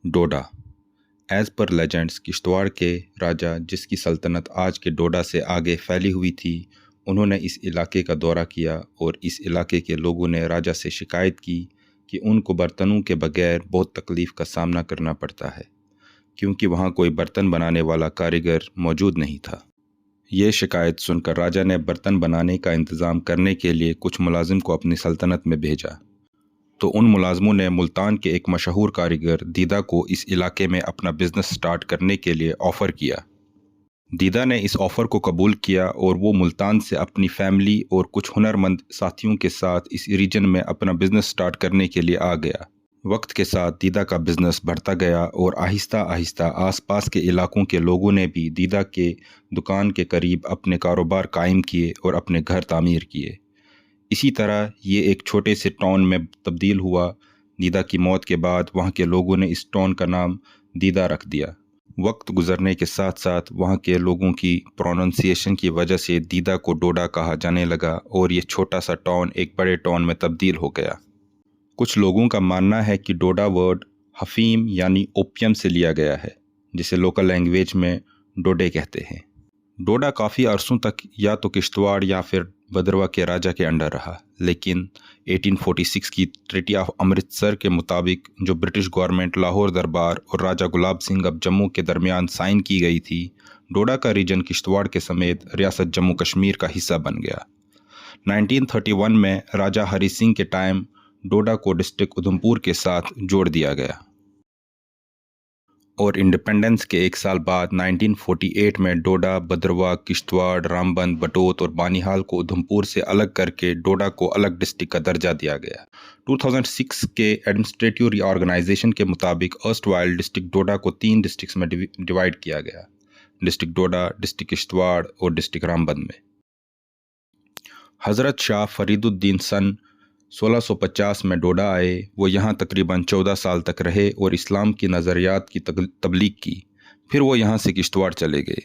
डोडा। As per legends Kishtwar के राजा, जिसकी सल्तनत आज के डोडा से आगे फैली हुई थी, उन्होंने इस इलाके का दौरा किया और इस इलाके के लोगों ने राजा से शिकायत की कि उनको बर्तनों के बगैर बहुत तकलीफ़ का सामना करना पड़ता है, क्योंकि वहाँ कोई बर्तन बनाने वाला कारीगर मौजूद नहीं था। ये शिकायत सुनकर राजा ने बर्तन बनाने का इंतज़ाम करने के लिए कुछ मुलाजिम को अपनी सल्तनत में भेजा। तो उन मुलाजमों ने मुल्तान के एक मशहूर कारीगर दीदा को इस इलाके में अपना बिजनेस स्टार्ट करने के लिए ऑफ़र किया। दीदा ने इस ऑफ़र को कबूल किया और वो मुल्तान से अपनी फैमिली और कुछ हुनरमंद साथियों के साथ इस रीजन में अपना बिजनेस स्टार्ट करने के लिए आ गया। वक्त के साथ दीदा का बिजनेस बढ़ता गया और आहिस्ता आहिस्ता आसपास के इलाकों के लोगों ने भी दीदा के दुकान के करीब अपने कारोबार कायम किए और अपने घर तामीर किए। इसी तरह ये एक छोटे से टाउन में तब्दील हुआ। दीदा की मौत के बाद वहाँ के लोगों ने इस टाउन का नाम दीदा रख दिया। वक्त गुजरने के साथ साथ वहाँ के लोगों की प्रोनाउंसिएशन की वजह से दीदा को डोडा कहा जाने लगा और ये छोटा सा टाउन एक बड़े टाउन में तब्दील हो गया। कुछ लोगों का मानना है कि डोडा वर्ड हफीम यानी ओपियम से लिया गया है, जिसे लोकल लैंग्वेज में डोडे कहते हैं। डोडा काफ़ी अरसों तक या तो किश्तवाड़ या फिर भद्रवा के राजा के अंडर रहा, लेकिन 1846 की ट्रीटी ऑफ अमृतसर के मुताबिक, जो ब्रिटिश गवर्नमेंट लाहौर दरबार और राजा गुलाब सिंह अब जम्मू के दरमियान साइन की गई थी, डोडा का रीजन किश्तवाड़ के समेत रियासत जम्मू कश्मीर का हिस्सा बन गया। 1931 में राजा हरी सिंह के टाइम डोडा को डिस्ट्रिक्ट उधमपुर के साथ जोड़ दिया गया और इंडिपेंडेंस के एक साल बाद 1948 में डोडा, भद्रवा, किश्तवाड़, रामबन, बटोत और बानीहाल को उधमपुर से अलग करके डोडा को अलग डिस्ट्रिक्ट का दर्जा दिया गया। 2006 के एडमिनिस्ट्रेटिव रीऑर्गेनाइजेशन के मुताबिक अर्स्टवाइल डिस्ट्रिक्ट डोडा को 3 डिस्ट्रिक्ट्स में डिवाइड किया गया: डिस्ट्रिक्ट डोडा, डिस्ट्रिक्ट किश्तवाड़ और डिस्ट्रिक्ट रामबन में। हज़रत शाह फरीदुद्दीन सन 1650 में डोडा आए। वो यहाँ तकरीबन 14 साल तक रहे और इस्लाम की नज़रियात की तबलीग की। फिर वो यहाँ से किश्तवाड़ चले गए।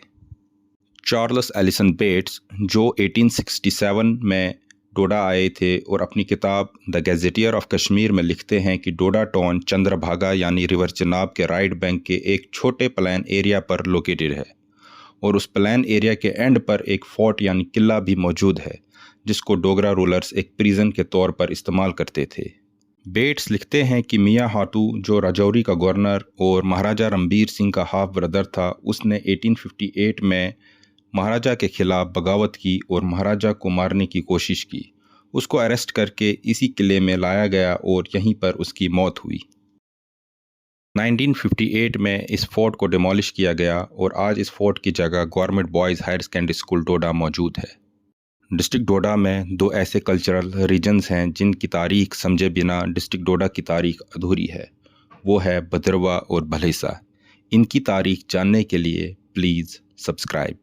चार्ल्स एलिसन बेट्स, जो 1867 में डोडा आए थे और अपनी किताब द गैजेटियर ऑफ कश्मीर में लिखते हैं कि डोडा टाउन चंद्रभागा यानी रिवर चनाब के राइट बैंक के एक छोटे प्लान एरिया पर लोकेटेड है और उस प्लान एरिया के एंड पर एक फोर्ट यानी किला भी मौजूद है, जिसको डोगरा रूलर्स एक प्रिजन के तौर पर इस्तेमाल करते थे। बेट्स लिखते हैं कि मियाँ हाटू, जो राजौरी का गवर्नर और महाराजा रणबीर सिंह का हाफ ब्रदर था, उसने 1858 में महाराजा के खिलाफ बगावत की और महाराजा को मारने की कोशिश की। उसको अरेस्ट करके इसी किले में लाया गया और यहीं पर उसकी मौत हुई। 1958 में इस फोर्ट को डिमोलिश किया गया और आज इस फोर्ट की जगह government boys higher secondary school Doda मौजूद है। डिस्ट्रिक्ट डोडा में 2 ऐसे कल्चरल रीजन्स हैं जिनकी तारीख समझे बिना डिस्ट्रिक्ट डोडा की तारीख अधूरी है। वो है भद्रवा और भलेसा। इनकी तारीख जानने के लिए प्लीज़ सब्सक्राइब।